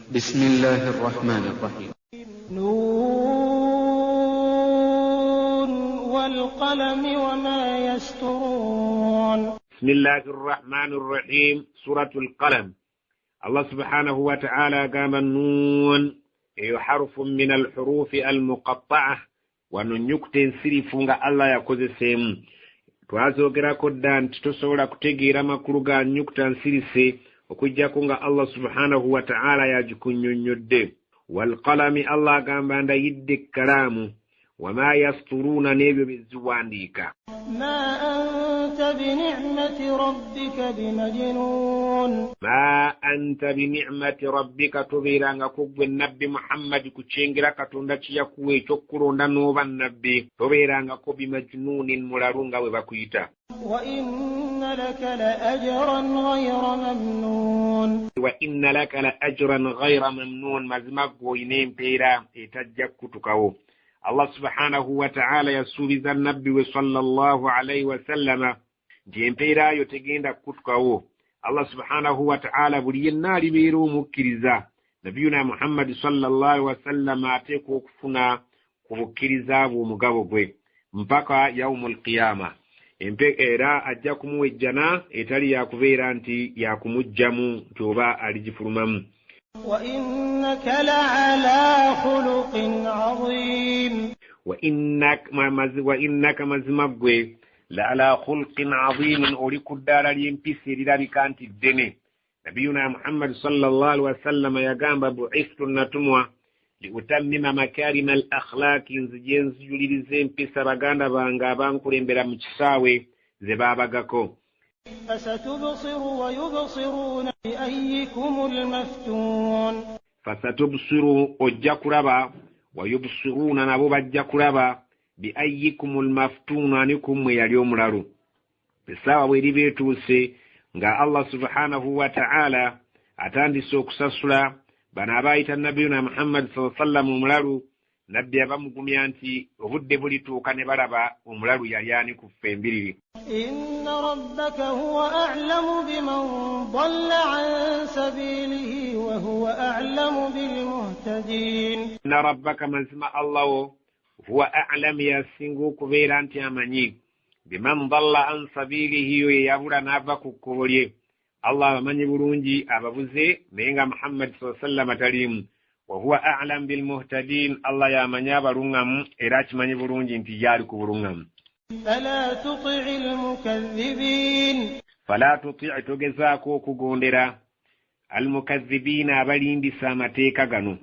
بسم الله الرحمن الرحيم. نون والقلم وما يسطرون. بسم الله الرحمن الرحيم. سورة القلم. الله سبحانه وتعالى قام النون حرف من الحروف المقطعة وننكتن سرفونغ الله يكوز سيم twazogera kodda nti tosobola kutegeera makulu ga nyukuta nsirise okujjako nga Allah subhanahu wa ta'ala yagikunnyonnyodde. Walqalami Allah agamba ndayidde ekkalaamu wama yasturuna n'ebyo byeziwandiika. Ma anta bini'mati rabbika bimajnun. Ma anta bini'mati rabbika tobeeranga gwe nabbi Muhammad kukyengera Katonda kiyakuwa ekyokulonda n'oba nabbi tobeerangako bimajnunin mulalu nga bwe bakuyita. Wa inna laka la ajran ghayra mamnun. Wa inna laka la ajran ghayra mamnun. Mazima gwoyina empeera etajja kutukawo. Allah subhanahu wa ta'ala yasuubiza nabbi we sallallahu alayhi wa sallama nti empeera yo tegenda kutukawo. Allah subhanahu wa ta'ala buli yenna alibeera omukkiriza nabiyuna Muhammad sallallahu alayhi wa sallama ateekwa okufuna ku bukkiriza bwe omugabo gwe mpaka yaumul qiyama. Era ajja kumuwejjana etali yakubeera nti yakumujjamu nti oba aligifulumamu. وإنك لعلى خلق عظيم. وإنك مزمغwe لعلى خلق عظيم أوليك الدار ليمبسي لذلك الدني. نبينا محمد صلى الله عليه وسلم يقام بعثت النتموى لأتمم مكارم الأخلاق ينزجين يلزم بسر غانا بانغا بانكولين بلا مجساوي زبابغاكو. فستبصر ويبصرون بأيكم المفتون. فستبصر أجاكرابا ويبصرون نبو بجاكرابا بأيكم المفتون أنكم ياليوم لارو. بساوى ويريبيتوسي nga Allah subhanahu wa ta'ala atandise okusasula bano abayita nabiyuna Muhammad sallallahu alaihi wasallam omulalu nabbi abamugumya nti obudde bulituuka ne balaba omulalu yali ani ku ffembiriri. Inna rabbaka huwa a'lamu biman dalla an sabilihi wa huwa a'lamu bil muhtadin. Inna rabbaka mazima Allah huwa a'lam yasingu okubeera nti amanyi biman dalla an sabilihi yabula n'ava ku kkubo lye. Allah amanyi bulungi ababuze naye nga Muhammad sallallahu alaihi wasallam talimu. وهو أعلم بالمهتدين. الله يا من يبرونهم إراج من يبرون جنتي يارك برونهم. فلا تطع المكذبين. فلا تطع تجزاكو كغوندرا المكذبين أبلين دي سامتيكا غنو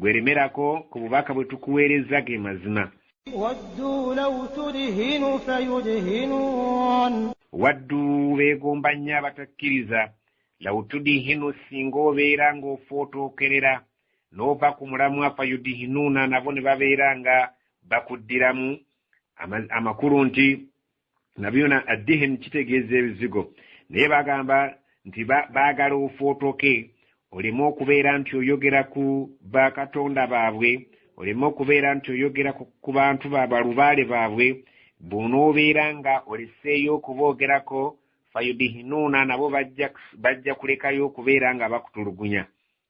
غيرميراكو كبوباكا بتكويرزا كمزنا. ودوا لو تدهن فيدهنون. ودوا بيغومبانيا بتكيرزا لو تدهن سينغو بيرانغو فوتو كريرا n'ova ku mulamwa fayudihinuna nabo ne babeera nga bakuddiramu amakulu nti nabiyuna addihin kitegeeza ebizigo naye bagamba nti baagala ofootoke olemu okubeera nti oyogera ku bakatonda baabwe olemu okubeera nti oyogera ku bantu babalubaale baabwe bw'onoobeera nga oleseeyo okuboogerako fayudihinuna nabo bajja kulekayo okubeera nga bakutulugunya.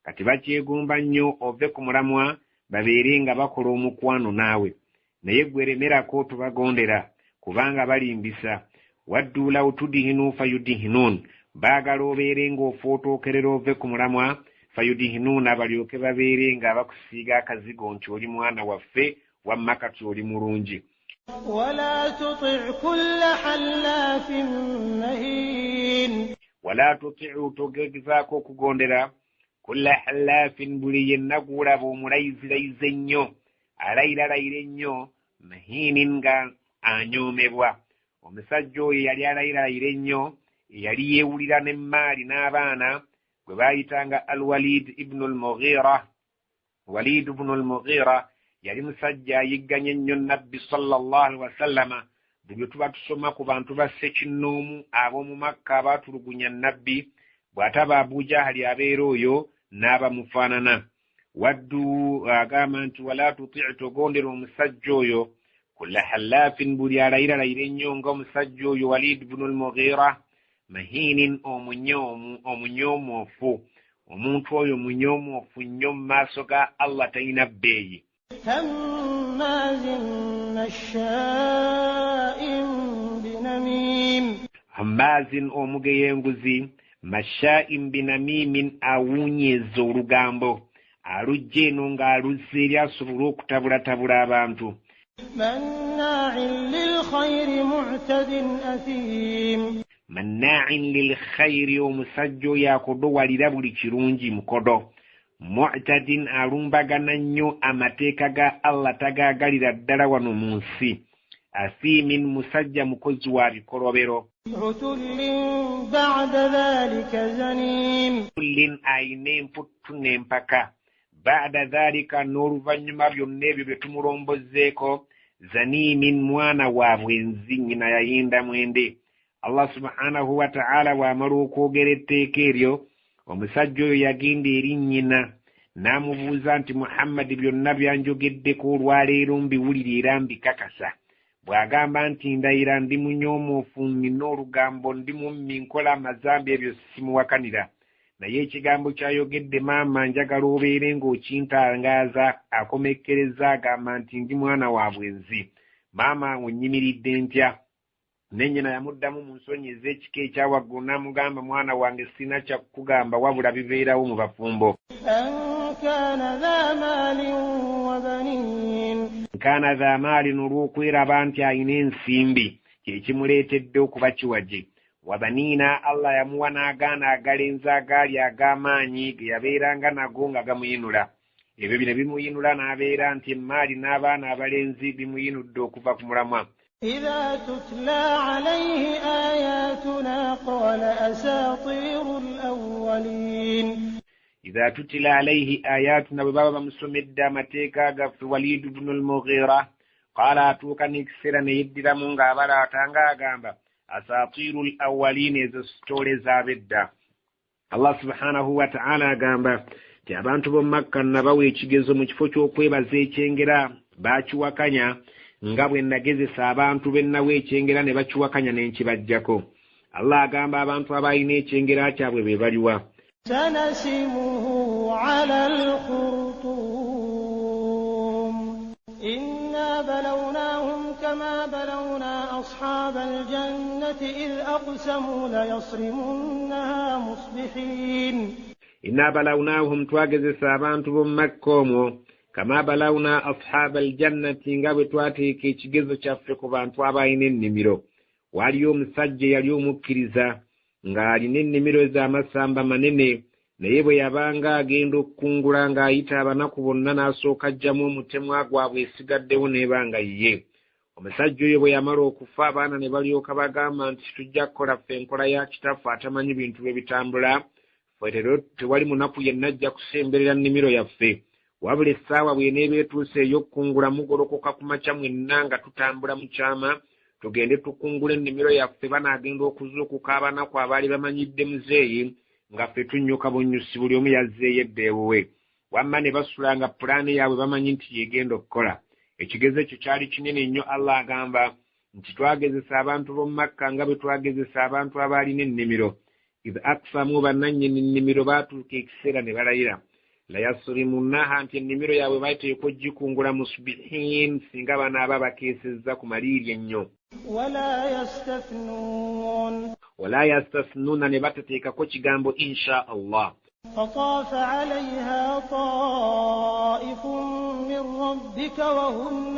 Kati bakyegomba nnyo ove ku mulamwa babeere nga bakola omukwano naawe naye gweremerako tubagondera kubanga balimbisa. Waddu law tudihinu fayudihinun. Baagala obeere ng'ofootookerera ove ku mulamwa fayudihinuna balyoke babeere nga bakusiiga akazigo nti oli mwana waffe wamma kati oli mulungi. Wala tuti' kulla hallafin mahin. Wala tuti'u togezaako okugondera kulla hallafin buli yenna gulaba omulayizilayiza ennyo alayiralayira ennyo mahinin nga anyoomebwa. Omusajja oyo yali alayiralayira ennyo yali yeewulira n'emmaali n'abaana gwe baayitanga al-Walid ibn al-Mughira. Walid ibn al-Mughira yali musajja ayigganya ennyo nabbi sallallahu alaihi wasallama. Bwe tuba tusoma ku bantu ba Ssekinnoomu ab'omu Makka abaatulugunya nabbi bw'ataba Abu Jahali abeera oyo n'abamufaanana. Waddu agamba nti wala tuti' togondera omusajja oyo kulla hallafin buli alayiralayira ennyo ng'omusajja oyo Walid ibn al-Mughira mahinin omunyoomuofu omuntu oyo munyomoofu nnyo mu maaso ga Allah talina bbeeyi. Hammaazin omugeyenguzi, mashaa'in binamimin awuunyeeza olugambo, alujja eno ng'aluzza eri asobole okutabulatabula abantu. Mannaa'in lilkhayri omusajja oyo akodowalira buli kirungi mukodo. Mu'tadin alumbagana nnyo amateeka ga Allah tagaagalira ddala wano mu nsi. Asiimin musajja mukozi wa bikolobero. Utullin ayina emputtu n'empaka. Ba'da dhalika n'oluvannyuma byonna ebyo bye tumulombozeeko. Zaniimin mwana wa bwenzi nnyina yayinda mwende. Allah subhanahu wa ta'ala wamala okwogera etteeka eryo, omusajja oyo yagenda eri nnyina n'amubuuza nti Muhammad byonna byanjogeddeko olwaleero mbiwulira era mbikakasa. Bw'agamba nti ndayira ndi munyomoofu, nina olugambo, ndi mummi, nkola amazambi, ebyo simuwakanira. Naye ekigambo ky'ayogedde maama njagala obeere ng'okintangaaza. Akomekkereza agamba nti ndi mwana wa bwenzi. Maama onnyimiridde ntya? Ne nnyina yamuddamu mu nsonyi ez'ekika ekyawaggulu n'amugamba, mwana wange sina kya kukugamba wabula bibeerawo mu bafumbo. Nkaana dha maalin olw'okweraba nti ayina ensimbi, kyekimuleetedde okuba kiwaje. Wabaniina Allah yamuwa n'agaana agalenzi agaali ag'amaanyi ge yabeeranga nago nga gamuyinula. Ebyo bino bimuyinula n'abeera nti emaali n'abaana abalenzi bimuyinudde okuva ku mulamwa. إذا تتلى عليه آياتنا قال أساطير الأولين. إذا تتلى عليه آياتنا ببابا مسمد متيكا غف وليد بن المغيرة قال أتوكا نكسر نيدر منغا بلا تانغا غامبا أساطير الأولين إذا ستولي زابدا. الله سبحانه وتعالى غامبا تيابانتو بمكة نباوي چigezo mu kifo ky'okwebaza ekyengera bakiwakanya nga bwe nagezesa abantu bennawe ekyengera ne bakiwakanya n'enkibajjako. Allah agamba abantu abalina ekyengera kyabwe be baliwa. Sanasimuhu ala al-khurtum inna balawnahum kama balawna ashabal jannati idh aqsamu la yasrimunnaha musbihin. Inna balawnahum twagezesa abantu b'omu Makka omwo kama balawna ashabal jannati nga bwe twateeka ekigezo kyaffe ku bantu abalina ennimiro. Waliyo omusajja yali omukkiriza ng'alina ennimiro ez'amasamba manene, naye bwe yabanga agenda okukungula ng'ayita abanaku bonna n'asooka ajjamu omutemwa gwabwe esigaddewo n'ebanga ye. Omusajja oyo bwe yamala okufa, abaana ne balyoka bagamba nti tujja kukola ffe enkola ya kitaffe atamanyi bintu bwe bitambula, ffe tewali munaku yenna ajja kusemberera nnimiro yaffe. Wabula essaawa bw'eneeba etuuse ey'okukungula mugolokoka ku makya mwenna nga tutambula mu kyama, tugende tukungula ennimiro yaffe. Banaagenda okuzuukuka abanaku abaali bamanyidde muzeeyi nga ffe tunnyuka bunnyusi, buli omu yazzeeyo eddeewowe. Wamma ne basulanga pulaani yaabwe bamanyi nti yegenda okukola. Ekigezo ekyo kyali kinene nnyo. Allah agamba nti twagezesa abantu b'omu Makka nga bwe twagezesa abantu abaalina ennimiro. Idh aqsamu, bannannyini ennimiro baatuuka ekiseera ne balayira. La yasrimunnaha, nti ennimiro yaabwe bateekwa oggikungula musbihin, singa banaaba bakeesezza ku maliiri ennyo. Wala yastathnuna, ne batateekako kigambo insha Allah. فطاف عليها طائف من ربك وهم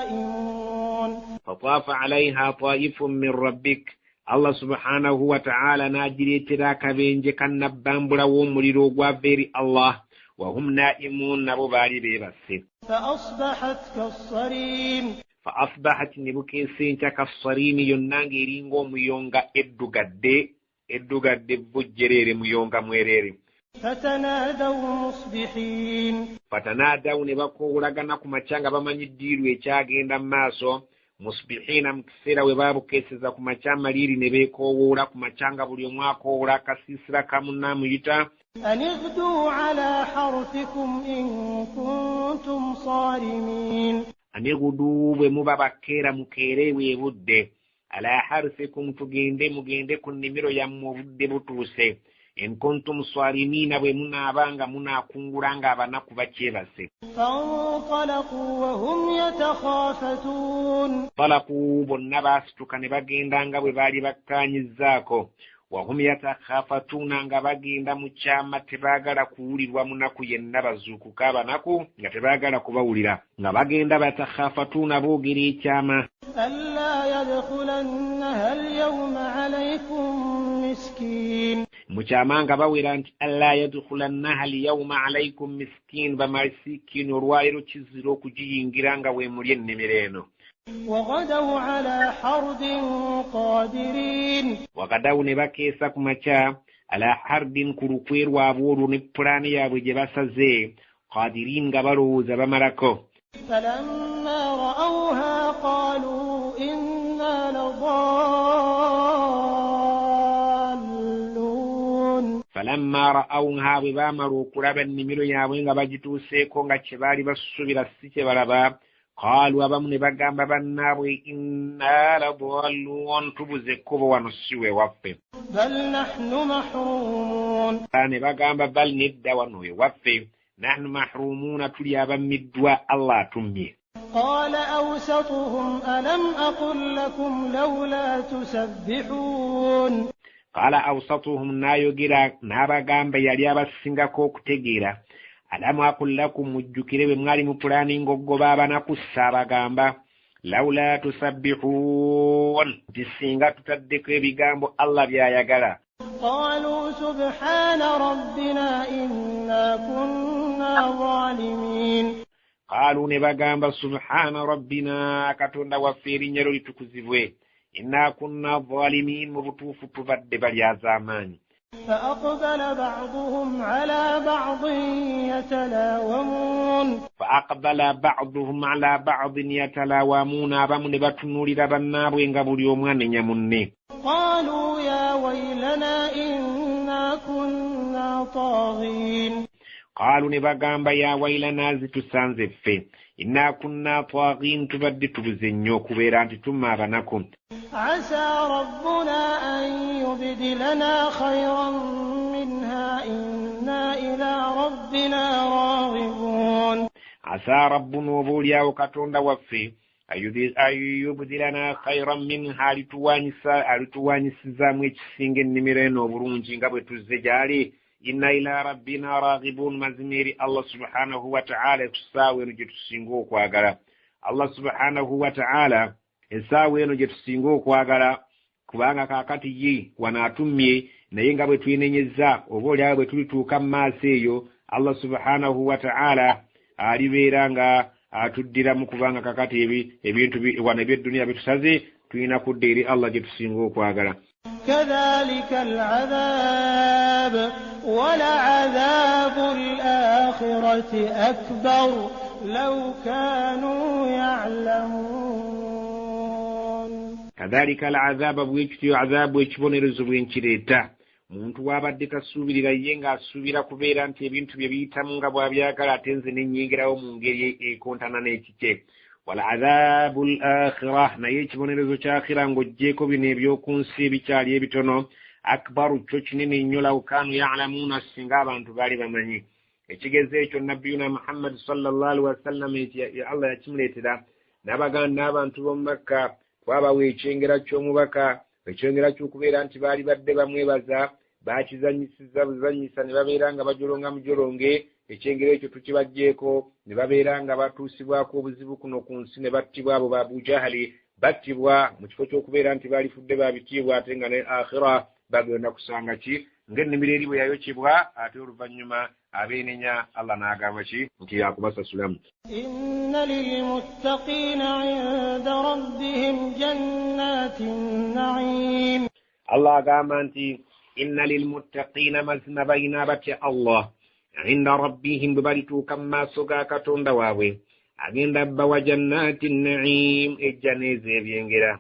نائمون. فطاف عليها طائف من ربك. Allah subhanahu wa ta'ala najiretera akabenje kannabbambula w'omuliro ogwava eri Allah, wa hum na'imun, nabo baali beebase. Fa asbahat, ne bukeese nkya kassariimi, yonna ng'eringa omuyonga eddugadde bujjereere, muyonga mwereere. Fatanaadaw, ne bakoowolagana ku makya nga bamanyi ddiiru ekyagenda mu maaso. Musbihina, mu kiseera we baabukeeseza ku makya amaliiri, ne beekoowoola ku makya nga buli omu akoowoola akasiisira kamu n'amuyita. Anighdu ala harthikum in kuntum sarimin. Anighdu, bwe muba bakeera mukeere weebudde. Ala harthikum, mugende ku nnimiro yammwe obudde butuuse. in kuntum swarimina bwe munaabanga munaakungulanga abanaku bakyebase. فانطلقوا وهم يتخافتون Talaku bonna baasituka ne bagenda nga bwe baali bakkaanyizzaako. Wahum yatakhafatuna nga bagenda mu kyama tebaagala kuwulirwa munaku yenna bazuukuka abanaku nga tebaagala kubawulira. Nga bagenda batakhafatuna boogera ekyama. ألا يدخلنها اليوم عليكم مسكين Mu kyama nga bawera nti alla yadkhulannaha alyawma alaykum miskin, bamasikiini olwaleero kizira okugiyingira nga bwe muli ennimiro eno. وغدوا على حرد قادرين Wakadawu ne bakeesa ku makya ala hardin ku lukwe lwabwe olwo ne pulaani yaabwe gye basaze, qadirin nga balowooza bamalako. فلما رأوها قالوا إنا لضالون Falamma ra'awha bwe baamala okulaba ennimiro yaabwe nga bagituuseeko nga kye baali basuubira si kye balaba, qaalu abamu ne bagamba bannaabwe inna ladallun, tubuze ekkubo wano si we waffe. بل نحن محرومون Ne bagamba bal nedda wano we waffe, nahnu mahrumuuna, tuli abammiddwa, Allah atummye. قال أوسطهم ألم أقل لكم لولا تسبحون Qala awsatuhum, n'ayogera n'abagamba yali abasingako okutegeera, alamu aqul lakum, mujjukire bwe mwali mu pulaani ng'oggoba abanaku abagamba lawla tusabbihun, nti singa tutaddeko ebigambo Allah by'ayagala. قالوا سبحان ربنا إنا كنا ظالمين Qaalu, ne bagamba subhaana rabbina, katonda waffe erinnya lyo litukuzibwe, inna kunna zalimin, mu butuufu tubadde balyaz'amaanyi. فأقبل بعضهم على بعض يتلاومون فأقبل بعضهم على بعض يتلاومون, abamu ne batunuulira bannaabwe nga buli omu anenya munne. قالوا يا ويلنا إنا كنا طاغين Qaalu, ne bagamba ya wailana, zitusanze ffe, inna kunna taaghin, tubadde tubuze nnyo okubeera nti tumma abanaku. عسى ربنا أن يبدلنا خيرا منها إنا إلى ربنا راغبون Asa rabbuna, oboolyawo katonda waffe ayubdilana khayran minha, alituwanyisizaamu ekisinga ennimiro eno obulungi nga bwe tuzze gyali. Inna ila rabbina raghibun, mazima eri Allah subhanahu wa ta'ala etusaawa eno gye tusinga okwagala. Allah subhanahu wa ta'ala essaawa eno gye tusinga okwagala, kubanga kaakati ye wanaatumye, naye nga bwe twenenyezza oboolyawo bwe tulituuka mu maaso eyo, Allah subhanahu wa ta'ala alibeera nga atuddiramu, kubanga kakati ebintu wano eby'edduniya bitusaze, tulina kudda eri Allah gye tusinga okwagala. كذلك العذاب ولعذاب الآخرة أكبر لو كانوا يعلمون كذلك العذاب bwekityo عذاب ekibonerezo bwenkireeta. Muntu wabadde kasuubirira ye ng'asuubira kubeera nti ebintu bye biyitamu nga bw'abyagala, ate nze ne nnyingirawo mu ngeri ekontana n'ekike. Wala azabul akhirah, naye ekibonerezo ky'akhira ng'oggyeko bino eby'oku nsi ebikyali ebitono, akbaru, kyo kinene nnyo, law kaanu ya'lamuuna, singa abantu baali bamanyi. Ekigezo ekyo nabbiyuna Muhammad sallallahu alaihi wasallam Allah yakimuleetera, n'abaganda n'abantu b'omu Makka, twabawa ekyengera ky'omubaka, ekyengera ky'okubeera nti baali badde bamwebaza, baakizanyisiza buzanyisa, ne babeera nga bajolonga mujolonge. Ekyengera ekyo tukibaggyeko, ne babeera nga batuusibwako obuzibu kuno ku nsi, ne battibwa abo ba Abu Jahali, battibwa mu kifo ky'okubeera nti baalifudde babitiibwa, ate nga ne akhira bagenda kusanga ki ng'ennimiro eri bwe yayokebwa, ate oluvannyuma abeenenya Allah n'agamba ki nti yakubasasulamu. inna lilmuttaqiina 'inda rabbihim jannatin na'im. Allah agamba nti inna lilmuttaqiina, mazima balina batya Allah, inda rabbihim, bwe balituuka mu maaso ga katonda waabwe, agenda bbawa jannatin na'im, ejjaneezo ebyengera.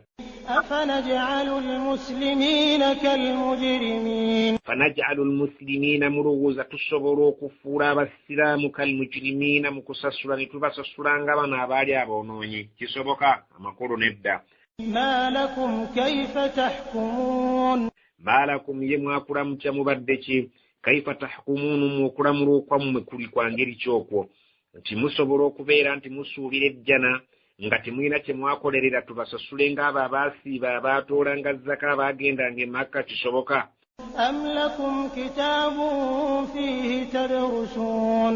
afanaj'alu almuslimiina kalmujrimiin, fanaj'alu almuslimiina, mulowooza tusobola okufuula abasiraamu kalmujrimiina, mu kusasula ne tubasasula nga bano abaali aboonoonyi? Kisoboka? Amakulu nedda. ma lakum kayfa tahkumuun, malakum ye mwakulamuca mubadde ki kaifa tahkumunu mukulamula okwammwe kuli kwa ngeri kyokwo nti musobola okubeera nti musuubira ejjana nga temulina kye mwakolerera tubasasule ng'abo abaasiiba abaatoolanga zaka abaagendanga emakka kisoboka am lakum kitabun fihi tadrusun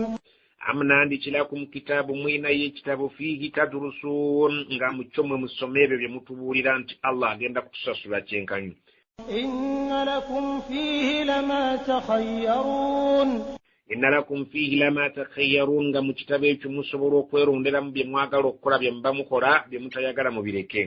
am nandikirakum kitaabu mwinayo ekitabo fiihi tadrusun nga mukyo mwe musoma ebyo bye mutubuulira nti Allah agenda kutusasula kyenkanyi inna lakum fihi lama takhayyarun inna lakum fihi lama takhayyarun nga mu kitabo ekyo musobola okweronderamu bye mwagala okukola bye muba mukola bye mutayagala mubireke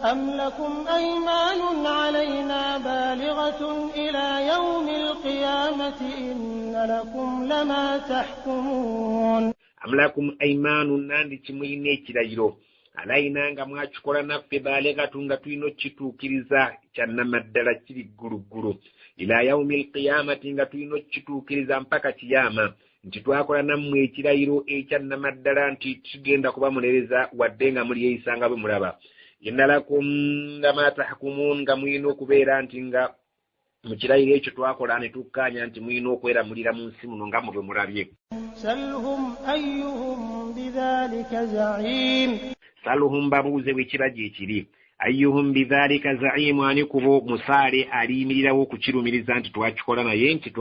am lakum aymanun alayna balighatun ila yawmi alqiyamati inna lakum lama tahkumun am lakum aymanun nandiki muyina ekirayiro alayina nga mwakikola naffe balighatun nga tulina okituukiriza kyannamaddala kiri gguluggulu ila yaumi alqiyamati nga tulina okituukiriza mpaka kiyama nti twakola nammwe ekirayiro ekyannamaddala nti tugenda kubamulereza wadde nga mulyeyisanga bwe mulaba inna lakum lama tahkumun nga mulina okubeera nti nga mu kirayiro ekyo twakola ne tukkaanya nti mulina okweramulira mu nsi muno nga mwe mulabye salhum ayyuhum bidhalika za'im saluhum babuuze bwe kiba gye kiri ayyuhum bidhalika za'imu ani kubo musaale aliyimirirawo okukirumiriza nti twakikola naye nti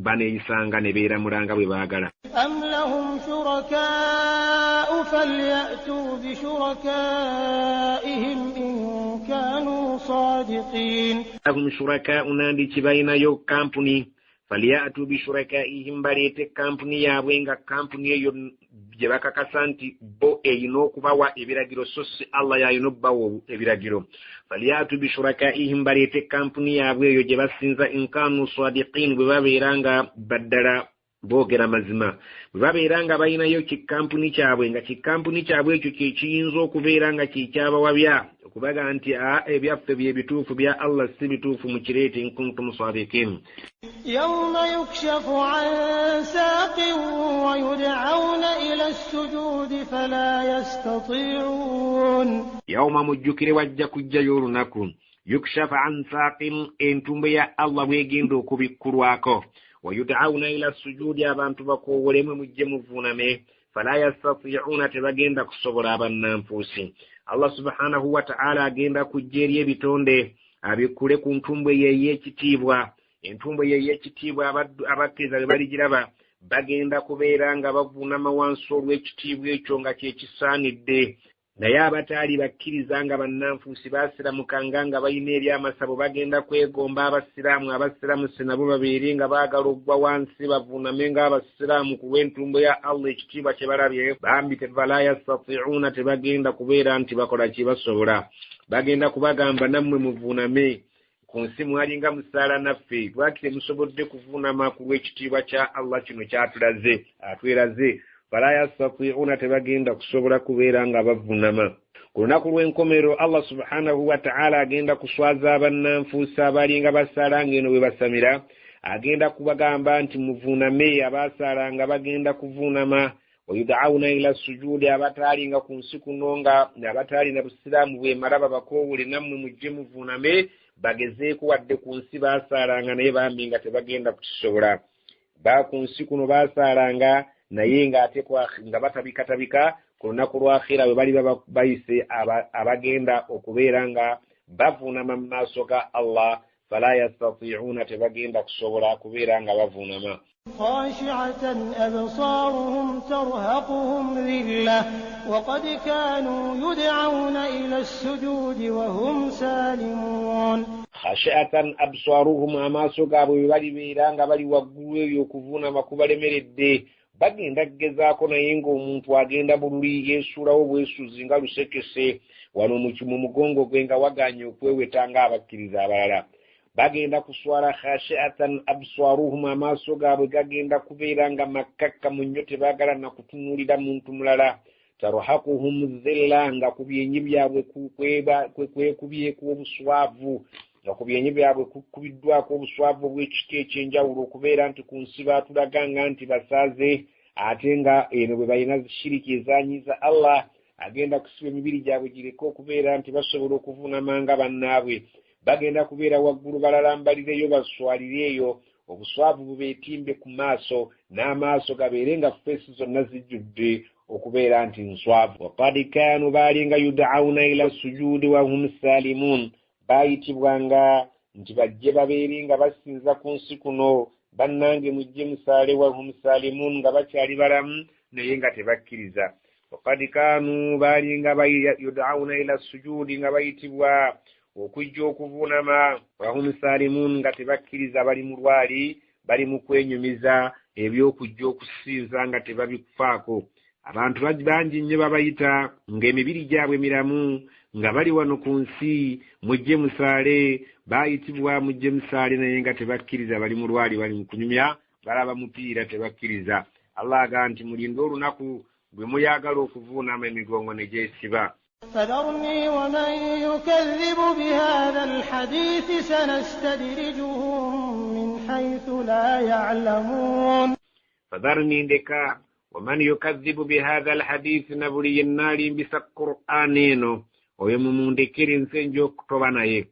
baneeyisanga ne beeramulanga bwe baagala am lahum shurakaa'u falya'tu bishurakaa'ihim in kanu sadiqin lahum shurakaa'u nandiki balinayo kampuni falya'tu bishurakaa'ihim baleete kampuni yaabwe nga kampuni eyo gye bakakasa nti bo eyina okubawa ebiragiro so si Allah yayina obbawa ebiragiro falyatu bishurakaihim baleete kampuni yaabwe eyo gye basinza inkanu sadiqin bwe babeera nga baddala boogera mazima bwe babeera nga balinayo kikampuni kyabwe nga kikampuni kyabwe ekyo kyekiyinza okubeera nga kyekyabawabya okubaga nti ebyaffe bye bituufu bya Allah si bituufu mukireete in kuntum sadiqin yawma yukshafu an saqin wa yud'auna ila as-sujudi fala yastati'un yawma mujjukire wajja kujjayo olunaku yukshafu an saqin entumbe ya Allah bwegenda okubikkulwako wa yud'auna ila as-sujudi abantu bakowolemwe mujje muvuuname fala yastati'una tebagenda kusobola abannanfuusi Allah subhanahu wa ta'ala agenda kujja eri ebitonde abikkule ku ntumbwe ye y'ekitiibwa entumbwe ye y'ekitiibwa abakkiriza bwe baligiraba bagenda kubeera nga bavuunama wansi olw'ekitiibwa ekyo nga kyekisaanidde naye abataali bakkiriza nga bannanfuusi baasiramukanga nga balina ebyamasabo bagenda kwegomba abasiraamu sinabo babeere nga baagala oggwa wansi bavuuname ng'abasiraamu ku lw'entumbwe ya Allah ekitiibwa kye balabye bambi fala yastati'una tebagenda kubeera nti bakola kye basobola bagenda kubagamba nammwe muvuuname ku nsi mwalinga musaala naffe lwaki temusobodde kuvuunama ku lw'ekitiibwa kya Allah kino kyatulaze atweraze fala yastati'una tebagenda kusobola kubeera nga bavuunama ku lunaku lw'enkomero Allah subhanahu wa ta'ala agenda kuswaza abannanfuusi abalinga basaalanga eno bwe basamira agenda kubagamba nti muvuuname abaasaalanga bagenda kuvuunama wayud'auna ila sujudi abataalinga ku nsi kuno nga abataalina busiraamu bwemala babakoowole nammwe mujje muvuuname bagezeeko wadde ku nsi baasaalanga naye bambi nga tebagenda kukisobola ku nsi kuno baasaalanga naye ng'ate nga batabikatabika ku lunaku lw'akhira bwe bali bayise abagenda okubeera nga bavuunama mu maaso ga Allah fala yastati'una tebagenda kusobola kubeera nga bavuunama خاشعة أبصارهم ترهقهم ذلة وقد كانوا يدعون إلى السجود وهم سالمون خاشعة أبصارهم amaaso gaabwe bali beeranga bali waggulu eyo okuvuunama kubalemeredde bagenda kugezaako naye ng'omuntu agenda bululi yeesuulawo bwesuzi nga lusekese wano mu mugongo gwe nga waganye okweweta ng'abakkiriza abalala bagenda kuswala khashi'atan abswaruhum amaaso gaabwe gagenda kubeera nga makkakka mu nnyo tebaagala na kutunuulira muntu mulala tarhaquhum dhilla nga ku byenyi byabwe kwekubyeko obuswavu nga ku byenyi byabwe kukubiddwako obuswavu bw'ekiti ekyenjawulo okubeera nti ku nsi baatulaganga nti basaaze ate nga eno bwe balina shiriki ezanyiza Allah agenda kusiba emibiri gyabwe gireke okubeera nti basobola okuvuunama nga bannaabwe bagenda kubeera waggulu balalambalireyo baswalireyo obuswavu bubeetimbe ku maaso n'amaaso gabeere nga feesi zonna zijjudde okubeera nti nswavu. Waqad kaanu baalinga yud'auna ila sujudi wa hum salimun, baayitibwanga nti bajje babeere nga basinza ku nsi kuno bannange mujje musaale wa hum salimun nga bakyali balamu naye nga tebakkiriza. Waqad kaanu baalinga yud'auna ila sujudi nga bayitibwa okujja okuvuunama wa hum salimun nga tebakkiriza bali mu lwali bali mu kwenyumiza ebyokujja okusinza nga tebabikufaako. Abantu bangi nnyo babayita ng'emibiri gyabwe miramu nga bali wano ku nsi mujje musaale, baayitibwa mujje musaale naye nga tebakkiriza bali mu lwali bali mu kunyumya balaba mupiira tebakkiriza. Allah agamba nti mulinde olunaku bwe muyagala okuvuunama emigongo ne gyesiba. فذرني ومن يكذب بهذا الحديث سنستدرجهم من حيث لا يعلمون. فذرني ndeka ومن يكذب بهذا الحديث نبلي النار بس القرآن ويممundekere nsenjo okutoba naye.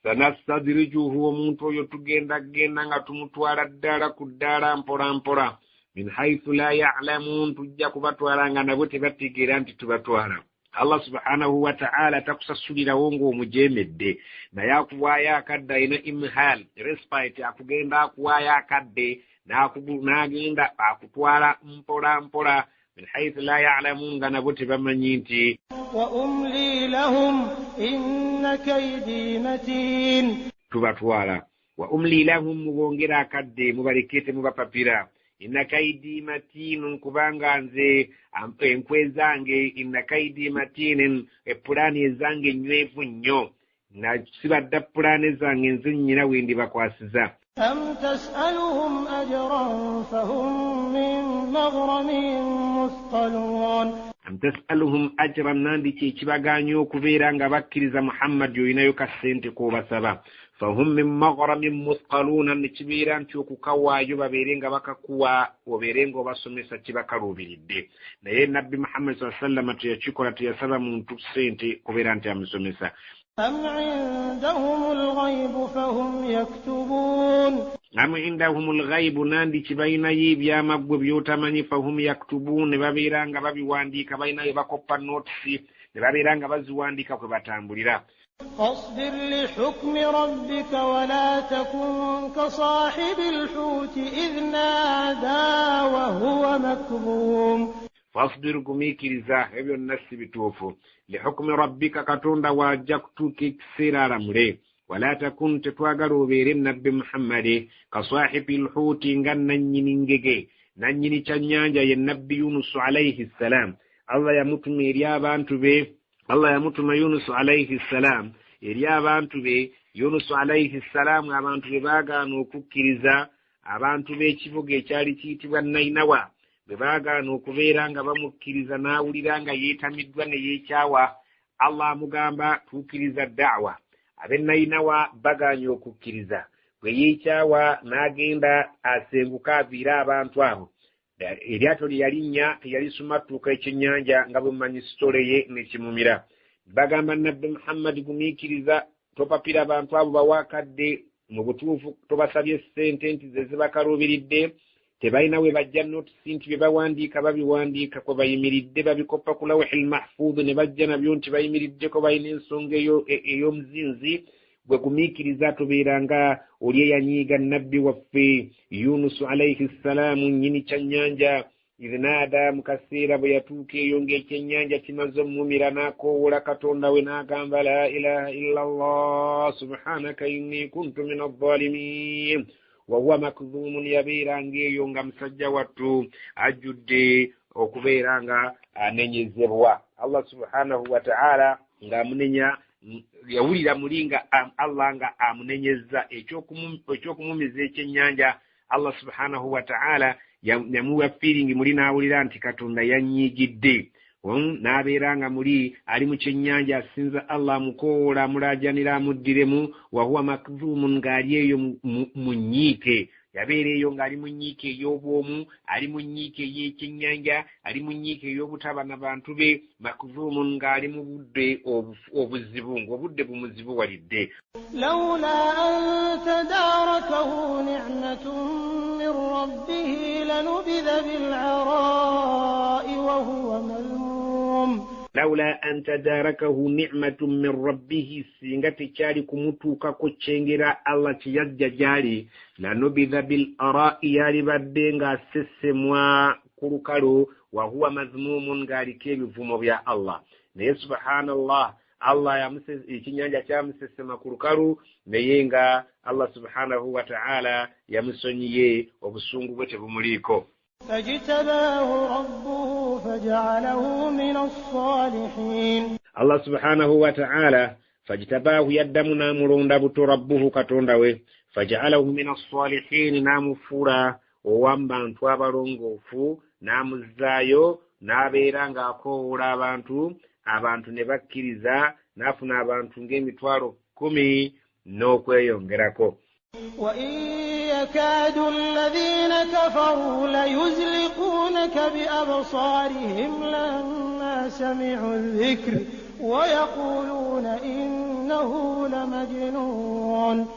sanastadrijuhu omuntu oyo tugenda nga tumutwala ddala ku ddala mpola mpola min haythu la ya'lamun, tujja kubatwala nga nabo tebategeera nti tubatwala. Allah subhanahu wa ta'ala takusasulirawo ng'omujemedde naye akuwaayo akadde ayina imhal respite, akugenda akuwaayo akadde n'agenda akutwala mpola mpola min haythu la ya'lamun nga nabo tebamanyi nti. wa umli lahum inna kaydi matin, tubatwala. wa umli lahum, mubongera akadde mubalekete mubapapira. inna kaidi matin, kubanga nze enkwe zange inna kaidi matin, epulani ezange nywevu nnyo na sibadda pulani zange nze nnyina wendi bakwasiza. am tas'aluhum ajran fahum min maghramin muthqalun, am tas'aluhum ajran, nandi kyekibaganya okubeera nga bakkiriza Muhammad yoyinayo kasente k'obasaba. fahum min maghramin muthqaluna, nekibeera nti okukawaayo babeere nga bakakuwa obeere nga obasomesa kibakaluubiridde. naye nabbi Muhammad sallallahu alaihi wasallam teyakikola, teyasaba muntu sente kubeera nti amusomesa. am indahumul ghaibu fahum yaktubun, am indahumul ghaibu, nandi kibayinayo ebyamaggwe byotamanyi. fahum yaktubun, ne babeera nga babiwandiika, bayinayo bakoppa notisi ne babeera nga baziwandiika kwe batambulira. فاصبر لحكم ربك ولا تكن كصاحب الحوت إذ نادى وهو مكظوم. فاصبر kumikiriza ebyo nasi bituufu. lihukmi rabbika, katonda wajja kutuuka ekiseera alamule. wala takun, tetwagala obeere nabbi Muhammad kasahibi lhuuti, nga nannyini ngege nannyini kyannyanja ye nabbi Yunus alayhi salam. Allah yamutuma eri abantu be. Allah yamutuma Yunus alayhi salam eri abantu be. Yunus alayhi salam abantu be baagaana okukkiriza. abantu b'ekibuga ekyali kiyitibwa Nainawa be baagaana okubeera nga bamukkiriza, n'awulira nga yeetamiddwa ne yeekyawa. Allah amugamba tuukiriza da'wa. ab'e Nainawa bagaanye okukkiriza. bwe yeekyawa n'agenda asenguka aviira abantu abo. eryato lye yalinnya teyalisumatuuka ekyennyanja nga bwe mumanyi sitole ye nekimumira. bagamba nabbi Muhammad gumiikiriza, topapira abantu abo bawaakadde, mu butuufu tobasabye ssente nti ze zibakaluubiridde. tebalina we bajja notisi nti bye bawandiika babiwandiika kwe bayimiridde, babikoppa ku lawhil mahfudh ne bajja nabyo nti bayimiriddeko balina ensonga ey'omuzinzi. gwe gumiikiriza tobeeranga oli eyanyiiga nabbi waffe Yunus alayhi salaamu nnyini kyannyanja. idh naada, mu kaseera bwe yatuuka eyo ng'ekyennyanja kimaze omumira, n'akoowoola katonda we n'agamba la ilaha illa Allah subhanaka inni kuntu min adh-dhalimin. wa huwa makdhumun, yabeeranga eyo nga musajja wattu ajjudde okubeera nga anenyezebwa. Allah subhanahu wa ta'ala ng'amunenya, yawulira mulinga Allah nga amunenyeza ekyokumumiza ekyennyanja. Allah subhanahu wa ta'ala yamuwa feeling muli n'awulira nti katonda yanyiigidde. n'abeera nga muli ali mu kyennyanja asinza Allah amukoowoola amulaajanira amuddiremu. wa huwa makdhumun, ng'ali eyo munyiike, yabeereeyo ng'ali mu nnyiike ey'obwomu, ali mu nnyiike ey'ekyennyanja, ali mu nnyiike ey'obutaba na bantu be, makzuumun ng'ali mu budde obuzibu, ng'obudde bumuzibu walidde. لولا أن تداركه نعمة من ربه لنبذ بالعراء وهو مذموم لولا أن تداركه نعمة من ربه سينغت تشاري كمتوكا كوتشنجرا الله تيجا جاري لنبذ بالأراء يالي بدنغا سسموا كروكارو وهو مذموم غاري كيبفمو بيا الله سبحان الله Allah ya ikinyanja kya musesema kurukaru neyenga Allah subhanahu wa ta'ala yamusonyiye obusungu bwe tebumuliko. فاجتباه ربه فجعله من الصالحين. Allah subhanahu wa ta'ala fajtabahu yaddamuna mulonda buto rabbuhu katonda we faj'alahu min as-salihin namufura owambantu abalongoofu namuzaayo n'abeera ng'akoowola abantu ne bakkiriza n'afuna abantu ng'emitwalo 10 n'okweyongerako. وإن يكاد الذين كفروا ليزلقونك بأبصارهم لما سمعوا الذكر ويقولون إنه لمجنون.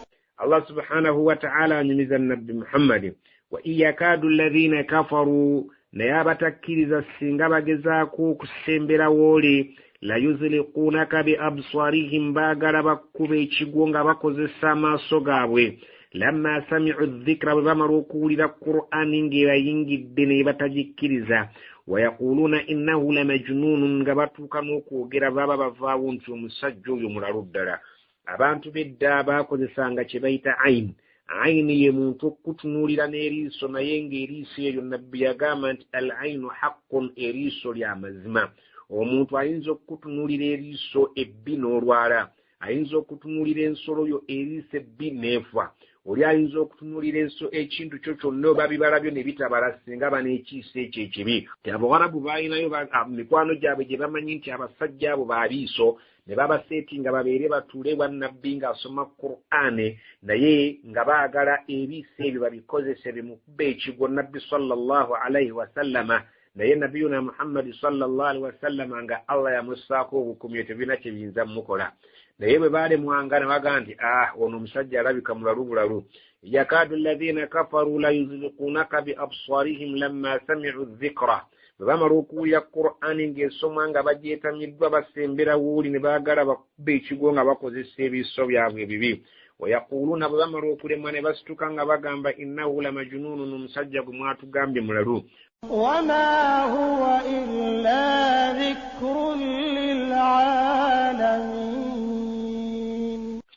الله سبحانه وتعالى نمز النبي محمد وإن يكاد الذين كفروا nayabatakiriza singa bagezaako okusembera wooli la yuzliqunaka bi absarihim baagala bakkuba ekigo nga bakozesa amaaso gaabwe lamma sami'u dhikra bwe bamala okuwulira qur'ani ng'ebayingidde ne batagikkiriza wayaquluuna innahu lamajnuunun nga batuuka n'okwogera baba bavaawo nti omusajja oyo mulalu ddala. Abantu b'edda baakozesanga kye bayita ayini ye muntu okutunuulira n'eriiso naye ng'eriiso eryo nabbi yagamba nti al ayinu haqqun eriiso lya mazima. Omuntu ayinza okutunuulira eriiso ebbi n'olwala, ayinza okutunuulira ensolo yo eriiso ebbi n'efa, oli ayinza okutunuulira ekintu kyo kyonna oba bibala byo ne bitabala singa baneekiisa ekyo ekibi. Abawarabu baalinayo mikwano gyabwe gye bamanyi nti abasajja abo baabiiso ne babaseetinga babeere batuule bwannabbi ng'asoma Qur'ani naye nga baagala ebiisa ebyo babikozese bimukubba ekigo nabbi sallallahu alaihi wasallama naye nabiyuna Muhammad sallallahu alaihi wasallama nga Allah yamussaako obukumyo tebina kye biyinza mukola. Naye bwe baalemwanga ne bagaa nti ono omusajja alabika mulalu bulalu. Yakadu alladhina kafaru la yuzliqunaka bi absarihim lamma sami'u dhikra. Bwe bamala okuwulira Qur'ani ng'esomwa nga bagyetamiddwa basembera wuuli ne baagala bakubba ekigo nga bakozesa ebiso byabwe ebibi. Wayaquluuna bwe bamala okulemwa ne basituka nga bagamba innahu lamajnuunun omusajja gwe mwatugambye mulalu. وما هو إلا ذكر للعالمين.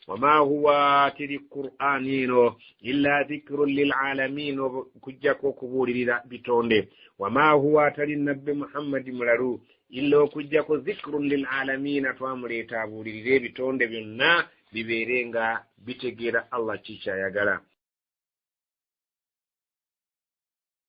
وما هو تري القرآن إلا ذكر للعالمين كجاكو كبولي بتونde. وما هو تري النبي محمد ملارو إلا كجاكو ذكر للعالمين توامري تابولي بتونde byonna biberenga bitegera Allah chicha yagala.